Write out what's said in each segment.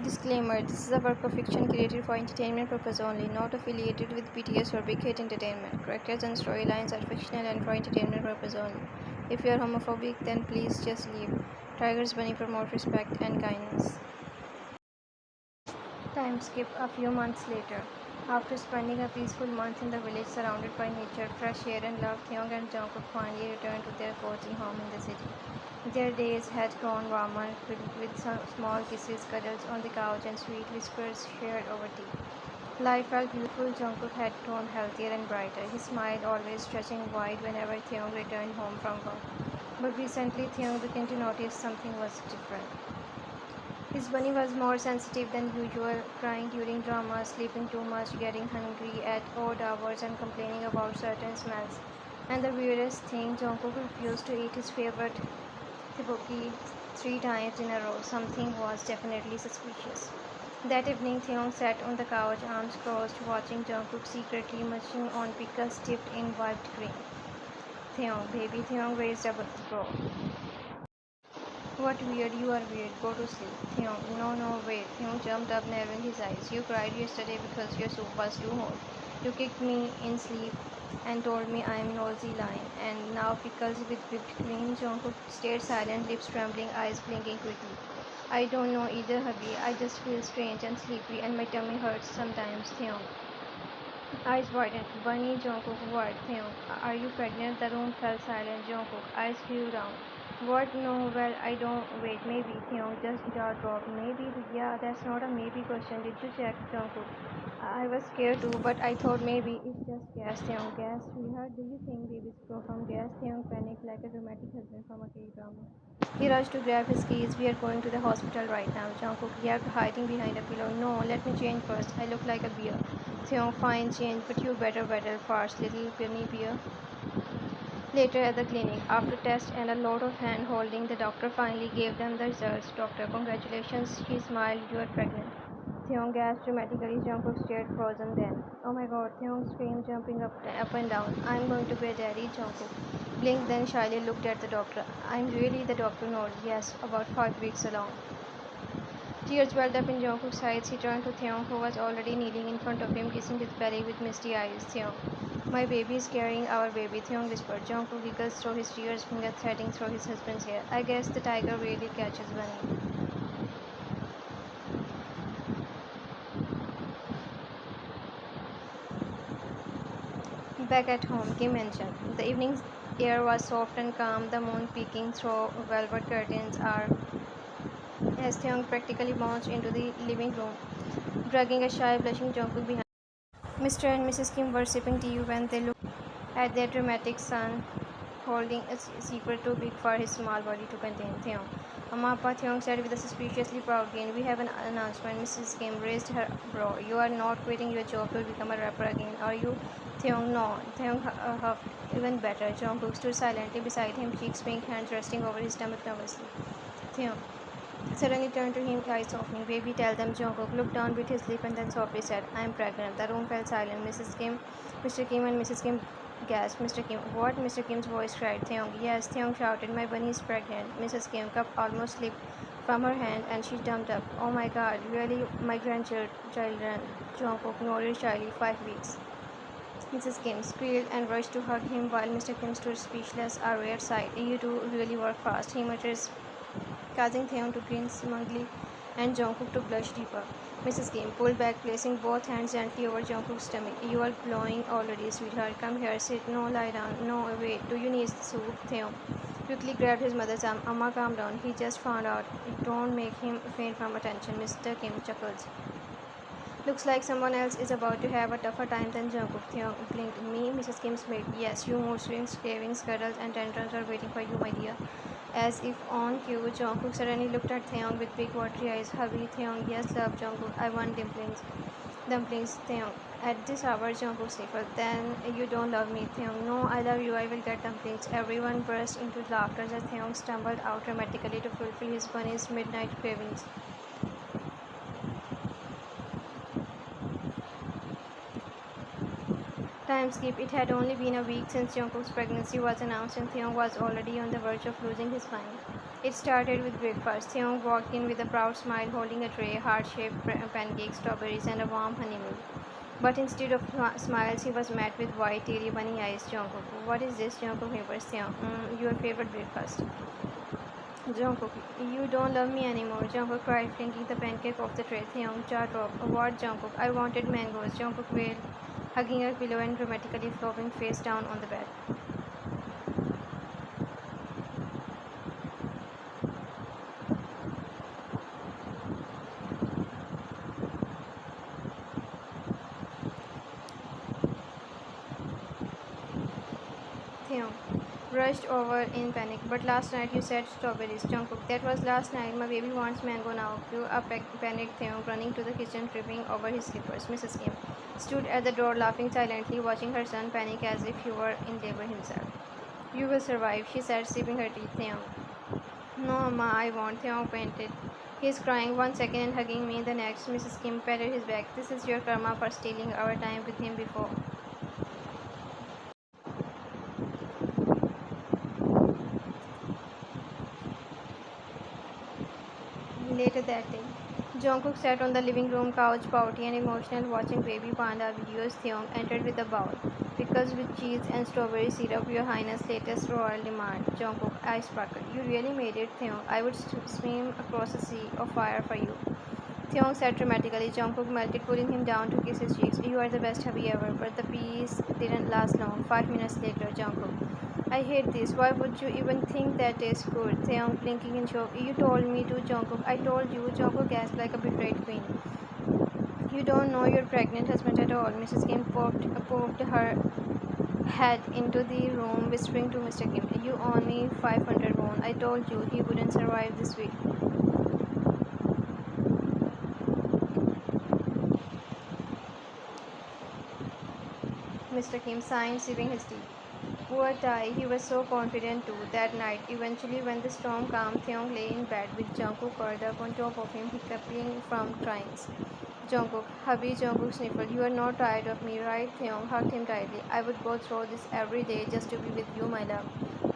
Disclaimer: this is a work of fiction created for entertainment purpose only, not affiliated with BTS or Big Hit Entertainment. Characters and storylines are fictional and for entertainment purpose only. If you are homophobic, then please just leave. Tiger's Bunny promote respect and kindness. Time skip a few months later. After spending a peaceful month in the village surrounded by nature, fresh air and love, Taehyung and Jungkook finally returned to their cozy home in the city. Their days had grown warmer, filled with some small kisses, cuddles on the couch, and sweet whispers shared over tea. Life felt beautiful. Jungkook had grown healthier and brighter, his smile always stretching wide whenever Taehyung returned home from work. But recently, Taehyung began to notice something was different. His bunny was more sensitive than usual, crying during drama, sleeping too much, getting hungry at odd hours, and complaining about certain smells. And the weirdest thing, Jungkook refused to eat his favorite tteokbokki 3 times in a row. Something was definitely suspicious. That evening, Taehyung sat on the couch, arms crossed, watching Jungkook secretly munching on pickles dipped in whipped cream. Taehyung, baby, Taehyung raised a brow. What weird, you are weird. Go to sleep. Taehyung, no, no, wait. Taehyung jumped up, narrowing his eyes. You cried yesterday because your soup was too hot. You kicked me in sleep and told me I am nosy lion. And now pickles with whipped cream. Jungkook stayed silent, lips trembling, eyes blinking quickly. I don't know either, hubby. I just feel strange and sleepy and my tummy hurts sometimes. Taehyung. Eyes widened. Bunny, Jungkook, what? Taehyung. Are you pregnant? The room fell silent. Jungkook. Eyes flew down. What? No, well, I don't. Wait, maybe. Taehyung, just jaw dropped. Maybe? Yeah, that's not a maybe question. Did you check? Jungkook. I was scared too, but I thought maybe it's just gas. Taehyung. Gas? Sweetheart, do you think babies grow from gas? Taehyung panicked like a dramatic husband from a K-drama. He rushed to grab his keys. We are going to the hospital right now. Jungkook yelped, hiding behind a pillow. No, let me change first. I look like a bear. Taehyung, fine, change, but you better waddle fast, little puny bear. Later at the clinic, after tests and a lot of hand holding, the doctor finally gave them the results. Doctor, congratulations, she smiled, you are pregnant. Taehyung gasped dramatically. Jungkook stared frozen then. Oh my god, Taehyung screamed, jumping up and down. I'm going to be a daddy, Jungkook. Blinked, then shyly looked at the doctor. I'm really the doctor nodded. Yes, about 5 weeks along. Tears welled up in Jungkook's eyes. He turned to Taehyung, who was already kneeling in front of him, kissing his belly with misty eyes. Taehyung, my baby is carrying our baby, Taehyung whispered. Jungkook giggles through his tears, finger threading through his husband's hair. I guess the tiger really catches Bunny. Back at home, Kim mentioned. The evening's air was soft and calm, the moon peeking through velvet curtains as Taehyung practically bounced into the living room, dragging a shy, blushing Jungkook behind. Mr. and Mrs. Kim were sipping tea when they looked at their dramatic son, holding a secret too big for his small body to contain. Taehyung. Amma Appa, Taehyung said with a suspiciously proud grin. We have an announcement. Mrs. Kim raised her brow. You are not quitting your job to become a rapper again, are you? Taehyung, no. Taehyung huffed. Even better. Jungkook stood silently beside him, cheeks pink, hands resting over his stomach nervously. Taehyung suddenly turned to him, eyes softening. Baby, tell them. Jungkook looked down, bit his lip, and then softly said, I am pregnant. The room fell silent. Mr. Kim and Mrs. Kim gasped. Mr. Kim, what? Mr. Kim's voice cried. Taehyung, yes, Taehyung shouted. My bunny is pregnant. Mrs. Kim cup almost slipped from her hand and she jumped up. Oh my god, really? My grandchildren. Jungkook nodded shyly. 5 weeks. Mrs. Kim squealed and rushed to hug him while Mr. Kim stood speechless, a rare sight. You two really work fast, he muttered, causing Taehyung to grin smugly and Jungkook to blush deeper. Mrs. Kim pulled back, placing both hands gently over Jungkook's stomach. You are glowing already, sweetheart. Come here, sit. No, lie down. No, wait. Do you need soup? Taehyung quickly grabbed his mother's arm. Amma, calm down. He just found out. Don't make him faint from attention. Mr. Kim chuckles. Looks like someone else is about to have a tougher time than Jungkook. Taehyung blinked. Me, Mrs. Kim's maid. Yes, you mood swings, cravings, cuddles, and tantrums are waiting for you, my dear. As if on cue, Jungkook suddenly looked at Taehyung with big watery eyes. Hubby, Taehyung, yes, love, Jungkook. I want dumplings. Dumplings, Taehyung. At this hour, Jungkook sniffled. Then you don't love me, Taehyung. No, I love you. I will get dumplings. Everyone burst into laughter as Taehyung stumbled out dramatically to fulfill his bunny's midnight cravings. Time skip. It had only been a week since Jungkook's pregnancy was announced and Taehyung was already on the verge of losing his mind. It started with breakfast. Taehyung walked in with a proud smile, holding a tray, heart-shaped pancakes, strawberries, and a warm honey milk. But instead of smiles, he was met with white, teary, bunny eyes. Jungkook, what is this? Jungkook whispers. Taehyung, your favorite breakfast. Jungkook, you don't love me anymore. Jungkook cried, flinging the pancake off the tray. Taehyung, shut up. What, Jungkook? I wanted mangoes. Jungkook wailed, hugging her pillow and dramatically flopping face down on the bed. Taehyung rushed over in panic. But last night you said strawberries. Jungkook, that was last night. My baby wants mango now. You a panicked Taehyung, running to the kitchen, tripping over his slippers. Mrs. Kim stood at the door, laughing silently, watching her son panic as if he were in labor himself. You will survive, she said, sipping her tea. Taehyung, no, Amma, I won't. Taehyung panted. He's crying 1 second and hugging me the next. Mrs. Kim patted his back. This is your karma for stealing our time with him before. Later that day, Jungkook sat on the living room couch, pouty and emotional, watching baby panda videos. Taehyung entered with a bowl, pickles with cheese and strawberry syrup. Your Highness' latest royal demand. Jungkook, I sparkled. You really made it, Taehyung. I would swim across a sea of fire for you. Taehyung said dramatically. Jungkook melted, pulling him down to kiss his cheeks. You are the best hubby ever. But the peace didn't last long. 5 minutes later, Jungkook, I hate this. Why would you even think that tastes good? Taehyung blinking in shock. You told me to, Jungkook. I told you. Jungkook gasped like a betrayed queen. You don't know your pregnant husband at all. Mrs. Kim poked her head into the room, whispering to Mr. Kim, you owe me 500 won. I told you he wouldn't survive this week. Mr. Kim sighed, sipping his tea. Poor Tai, he was so confident too. That night, eventually when the storm calmed, Taehyung lay in bed with Jungkook curled up on top of him, hiccuping from crying. Jungkook, hubby, Jungkook sniffled. You are not tired of me, right? Taehyung hugged him tightly. I would go through this every day just to be with you, my love.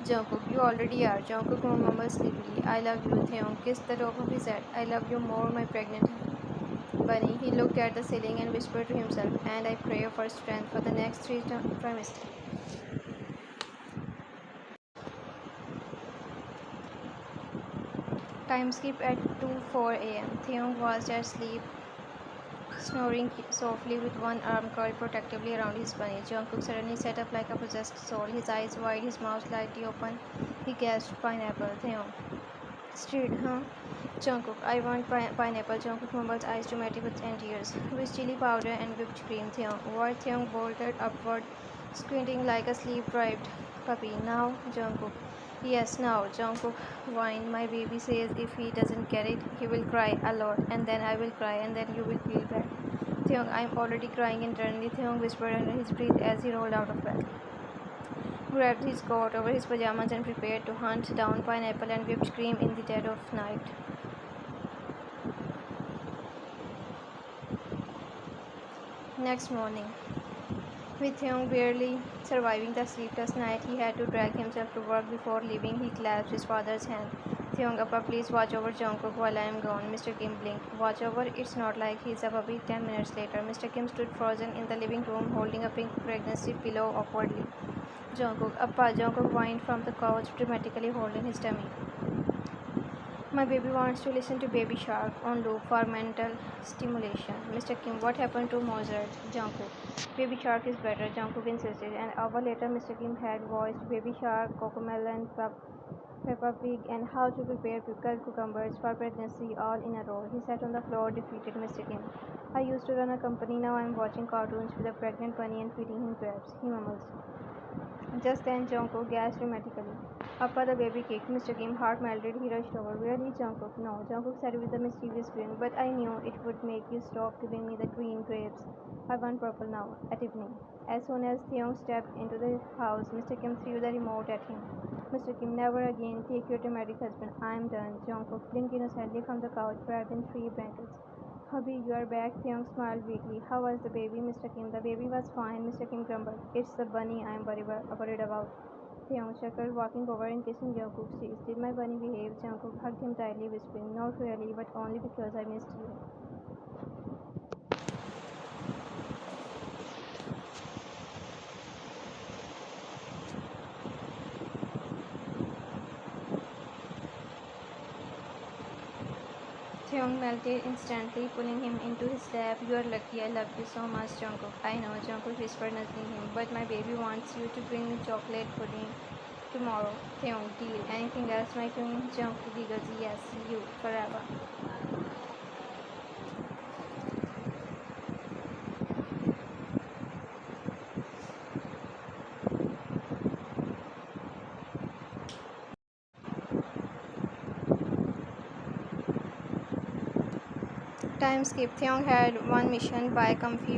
Jungkook, you already are. Jungkook mumbled sleepily. I love you. Taehyung kissed the top of his head. I love you more, my pregnant bunny. He looked at the ceiling and whispered to himself, and I pray for strength for the next three trimesters. Time skip at 2:04 a.m. Taehyung was asleep, snoring softly with one arm curled protectively around his bunny. Jungkook suddenly sat up like a possessed soul, his eyes wide, his mouth slightly open. He gasped, pineapple. Taehyung, street, huh? Jungkook, I want pineapple. Jungkook mumbled, eyes dramatic with tears. With chili powder and whipped cream. Taehyung, what? Taehyung bolted upward, squinting like a sleep-deprived puppy. Now, Jungkook. Yes, now, Jungkook whined. My baby says if he doesn't get it, he will cry a lot, and then I will cry, and then you will feel bad. Taehyung, I'm already crying internally, Taehyung whispered under his breath as he rolled out of bed, grabbed his coat over his pajamas, and prepared to hunt down pineapple and whipped cream in the dead of night. Next morning, with Taehyung barely surviving the sleepless night, he had to drag himself to work. Before leaving, he clasped his father's hand. Taehyung, Appa, please watch over Jungkook while I am gone. Mr. Kim blinked. Watch over? It's not like he's a puppy. 10 minutes later, Mr. Kim stood frozen in the living room, holding a pink pregnancy pillow awkwardly. Jungkook, Appa, Jungkook whined from the couch, dramatically holding his tummy. My baby wants to listen to Baby Shark on loop for mental stimulation. Mr. Kim, what happened to Mozart? Jungkook. Baby Shark is better, Jungkook insisted. An hour later, Mr. Kim had voiced Baby Shark, Cocomelon, Peppa Pig, and how to prepare pickled cucumbers for pregnancy all in a row. He sat on the floor, defeated. Mr. Kim, I used to run a company, now I'm watching cartoons with a pregnant bunny and feeding him crabs. He mumbles. Just then, Jungkook gasped dramatically. Appa, the baby kicked. Mr. Kim, heart melted. He rushed over. Really, Jungkook? No, Jungkook said with a mischievous grin. But I knew it would make you stop giving me the green grapes. I want purple now, at evening. As soon as Taehyung stepped into the house, Mr. Kim threw the remote at him. Mr. Kim, never again. Take your dramatic husband. I'm done. Jungkook blinked innocently from the couch, wrapped in three blankets. Hubby, you are back. Taehyung smiled weakly. How was the baby, Mr. Kim? The baby was fine, Mr. Kim grumbled. It's the bunny I'm worried about. Taehyung chuckled, walking over and kissing Jungkook's cheeks. Did my bunny behave? Jungkook hugged him tightly, whispering, "Not really, but only because I missed you." Taehyung melted instantly, pulling him into his lap. "You are lucky. I love you so much, Jungkook." "I know," Jungkook whispered, nuzzling him. "But my baby wants you to bring me chocolate pudding tomorrow." Taehyung, "Deal. Anything else, my queen?" Jungkook giggles, "Yes, you, forever." Time skip. Taehyung had one mission: buy comfy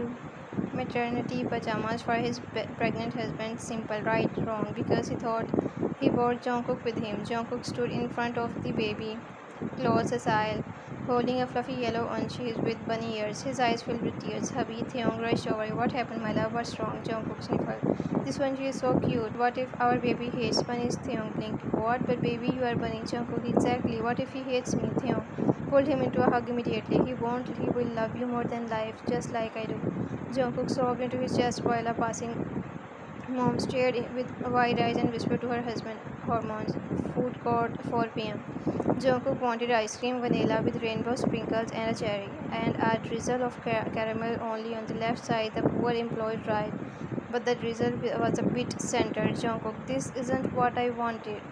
maternity pajamas for his pregnant husband. Simple, right? Wrong. Because he thought he brought Jungkook with him. Jungkook stood in front of the baby clothes aisle, holding a fluffy yellow unchie with bunny ears. His eyes filled with tears. "Hubby," Taehyung rushed over. "What happened, my love? What's wrong?" Jungkook sniffled. "This unchie is so cute. What if our baby hates bunnies?" Taehyung blinked. "What? But baby, you are bunny." Jungkook, "Exactly. What if he hates me?" Taehyung pulled him into a hug immediately. "He won't. He will love you more than life, just like I do." Jungkook sobbed into his chest while a passing mom stared with wide eyes and whispered to her husband, "Hormones." Food court, 4 p.m. Jungkook wanted ice cream, vanilla with rainbow sprinkles and a cherry, and a drizzle of caramel only on the left side. The poor employee tried, but the drizzle was a bit centered. Jungkook, "This isn't what I wanted."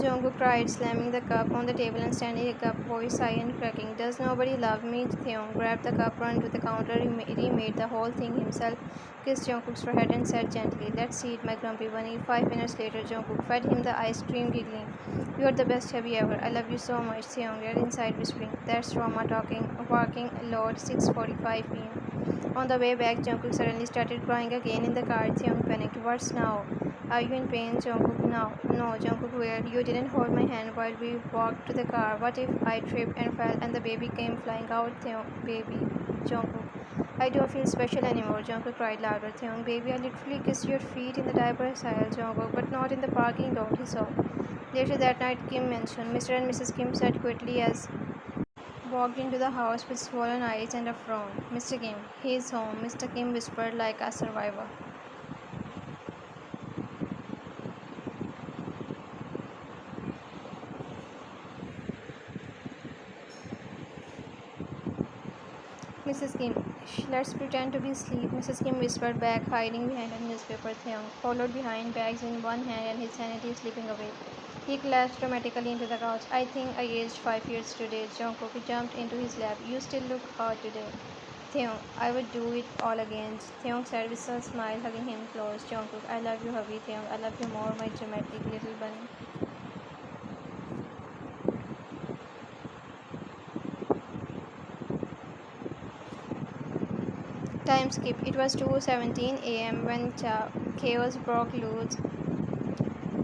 Jungkook cried, slamming the cup on the table and standing a cup, voice high and cracking. "Does nobody love me?" Taehyung grabbed the cup, ran to the counter, remade the whole thing himself, kissed Jungkook's forehead and said gently, "Let's eat, my grumpy bunny." 5 minutes later, Jungkook fed him the ice cream, giggling, "You are the best hubby ever. I love you so much." Taehyung read inside, whispering, "That's Roma talking." Walking load, 6:45 p.m. On the way back, Jungkook suddenly started crying again in the car. Taehyung panicked. "What's now? Are you in pain?" Jungkook, "No, no." Jungkook wailed, "You didn't hold my hand while we walked to the car. What if I tripped and fell and the baby came flying out?" Taehyung, "Baby." Jungkook, "I don't feel special anymore." Jungkook cried louder. Taehyung, "Baby, I literally kissed your feet in the diaper aisle." Jungkook, "But not in the parking lot," he sobbed. Later that night, Kim mentioned, "Mr. and Mrs. Kim," said quickly as walked into the house with swollen eyes and a frown. "Mr. Kim, he's home." Mr. Kim whispered like a survivor. "Mrs. Kim, let's pretend to be asleep." Mrs. Kim whispered back, hiding behind a newspaper. Theung followed behind, bags in one hand and his sanity slipping away. He collapsed dramatically into the couch. "I think I aged 5 years today." Jungkook jumped into his lap. "You still look hot today." Theung, "I would do it all again." Theung said with a smile, hugging him close. Jungkook, "I love you, hubby." Theung, "I love you more, my dramatic little bunny." Time skip. It was 2:17 a.m. when chaos broke loose.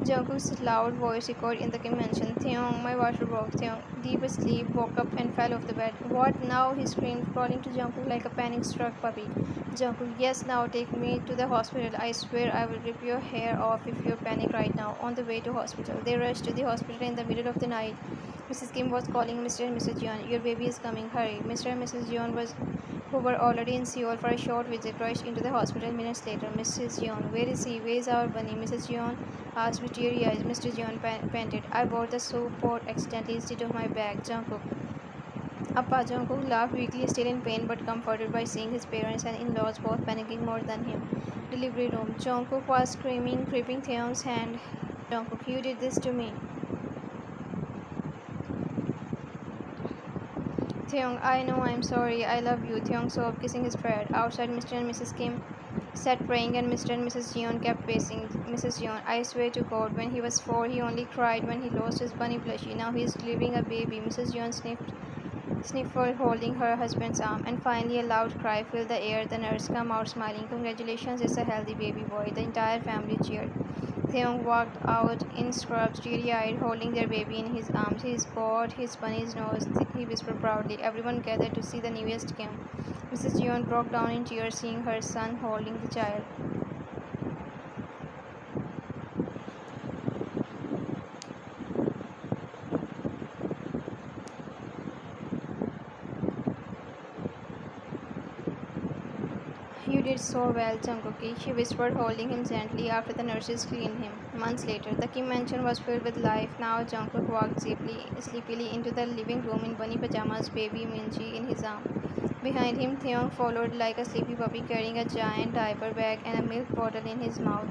Jungkook's loud voice echoed in the mansion. "Taehyung, my water broke." Taehyung, deep asleep, woke up and fell off the bed. "What now?" he screamed, crawling to Jungkook like a panic-struck puppy. Jungkook, "Yes, now take me to the hospital. I swear I will rip your hair off if you panic right now." On the way to hospital, they rushed to the hospital in the middle of the night. Mrs. Kim was calling, "Mr. and Mrs. Jeon, your baby is coming. Hurry." Mr. and Mrs. Jeon who were already in Seoul for a short visit, rushed into the hospital minutes later. "Mrs. Jeon, where is he? Where is our bunny?" Mrs. Jeon asked with teary eyes. Mr. Jeon panted, "I bought the soup pot accidentally instead of my bag." Jungkook, Appa. Jungkook laughed weakly, still in pain but comforted by seeing his parents and in-laws both panicking more than him. Delivery room. Jungkook was screaming, gripping Taehyung's hand. "Jungkook, you did this to me." Taehyung, "I know, I'm sorry. I love you." Taehyung sobbed, kissing his bride. Outside, Mr. and Mrs. Kim sat praying and Mr. and Mrs. Jeon kept pacing. Mrs. Jeon, "I swear to God, when he was 4, he only cried when he lost his bunny plushie. Now he's delivering a baby." Mrs. Jeon sniffled, holding her husband's arm. And finally a loud cry filled the air. The nurse came out smiling. "Congratulations, it's a healthy baby boy." The entire family cheered. Theung walked out in scrubs, teary-eyed, holding their baby in his arms. "He's got his bunny's nose," he whispered proudly. Everyone gathered to see the newest Kim. Mrs. Jeon broke down in tears, seeing her son holding the child. did so well, Jungkook," she whispered, holding him gently after the nurses cleaned him. Months later, the Kim mansion was filled with life. Now Jungkook walked sleepily into the living room in bunny pajamas, baby Minji in his arm. Behind him, Taehyung followed like a sleepy puppy, carrying a giant diaper bag and a milk bottle in his mouth.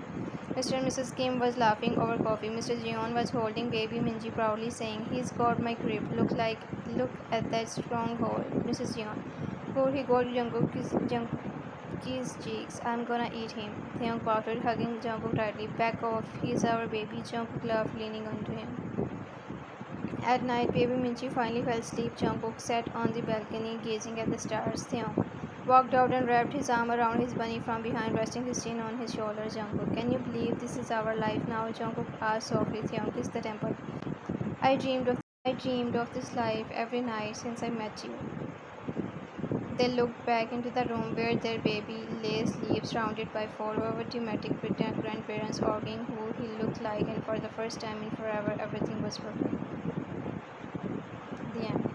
Mr. and Mrs. Kim was laughing over coffee. Mr. Jeon was holding baby Minji proudly, saying, "He's got my grip. Look at that stronghold, Mrs. Jeon." "Oh, he got Jungkook's cheeks. I'm gonna eat him." Taehyung pouted, hugging Jungkook tightly. "Back off. He's our baby." Jungkook laughed, leaning onto him. At night, baby Minji finally fell asleep. Jungkook sat on the balcony, gazing at the stars. Taehyung walked out and wrapped his arm around his bunny from behind, resting his chin on his shoulder. "Jungkook, can you believe this is our life now?" Jungkook asked softly. Taehyung kissed the temple. I dreamed of this life every night since I met you." They looked back into the room where their baby lay asleep, surrounded by four overdramatic grandparents arguing who he looked like, and for the first time in forever, everything was perfect. The end.